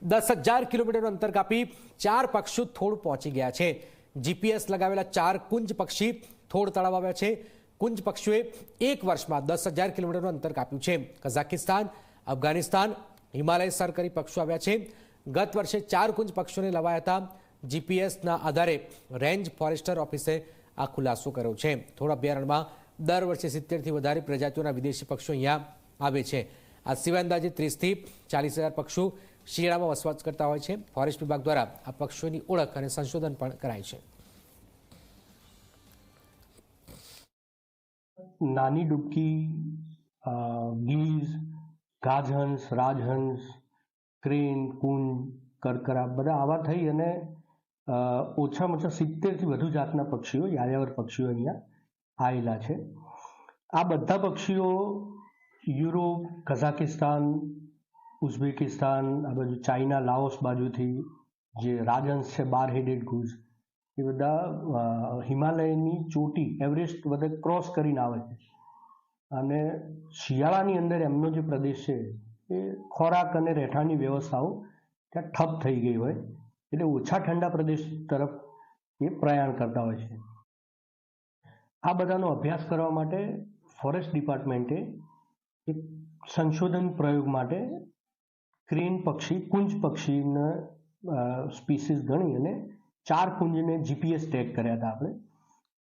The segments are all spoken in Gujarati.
10,000 કિલોમીટરનું અંતર કાપી 4 પક્ષીઓ થોડ પહોંચી ગયા છે। જીપીએસ લગાવેલા 4 કુંજ પક્ષી થોડ તળાવ આવ્યા છે। કુંજ પક્ષીઓએ 1 વર્ષમાં 10,000 કિલોમીટરનું અંતર કાપ્યું છે। કઝાકિસ્તાન, અફઘાનિસ્તાન, હિમાલય સર કરી પક્ષીઓ આવ્યા છે। ગત વર્ષે 4 કુંજ પક્ષીઓને લવાયા હતા। જીપીએસના આધારે રેન્જ ફોરેસ્ટર ઓફિસે આ ખુલાસો કર્યો છે। થોડ અભયારણ્યમાં દર વર્ષે 70થી વધારે પ્રજાતિઓના વિદેશી પક્ષીઓ અહીંયા આવે છે। આ સિવાય અંદાજે 30થી 40,000 પક્ષીઓ શિયાળામાં વસવાટ કરતા હોય છે। ફોરેસ્ટ વિભાગ દ્વારા આ પક્ષીઓની ઓળખ અને સંશોધન પણ કરાય છે। નાની ડૂબકી, ગીઝ, ગાજહંસ, રાજહંસ, ક્રેન, કુંજ, કરકરા બધા આવા થઈ અને ઓછામાં ઓછા 70થી વધુ જાતના પક્ષીઓ, યાયાવર પક્ષીઓ અહીંયા આવેલા છે। આ બધા પક્ષીઓ યુરોપ, કઝાકિસ્તાન, ઉઝબેકિસ્તાન, આ બાજુ ચાઇના, લાઓસ બાજુથી જે રાજહંસ છે, બાર હેડેડ ગૂઝ, એ બધા હિમાલયની ચોટી એવરેસ્ટ બધે ક્રોસ કરીને આવે છે અને શિયાળાની અંદર એમનો જે પ્રદેશ છે એ ખોરાક અને રહેઠાણની વ્યવસ્થાઓ ત્યાં ઠપ થઈ ગઈ હોય એટલે ઓછા ઠંડા પ્રદેશ તરફ એ પ્રયાણ કરતા હોય છે। આ બધાનો અભ્યાસ કરવા માટે ફોરેસ્ટ ડિપાર્ટમેન્ટે એક સંશોધન પ્રયોગ માટે ક્રેન પક્ષી, કુંજ પક્ષીના સ્પીસીસ ગણી અને 4 કુંજને જીપીએસ ટેગ કર્યા હતા આપણે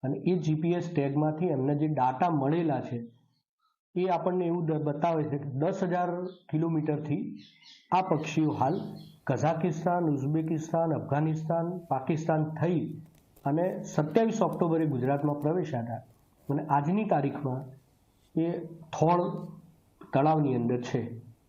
અને એ જીપીએસ ટેગમાંથી એમને જે ડાટા મળેલા છે એ આપણને એવું બતાવે છે કે 10,000 કિલોમીટરથી આ પક્ષીઓ હાલ કઝાકિસ્તાન, ઉઝબેકિસ્તાન, અફઘાનિસ્તાન, પાકિસ્તાન થઈ અને 27 ઓક્ટોબરે ગુજરાતમાં પ્રવેશ્યા હતા અને આજની તારીખમાં એ થોળ તળાવની અંદર છે।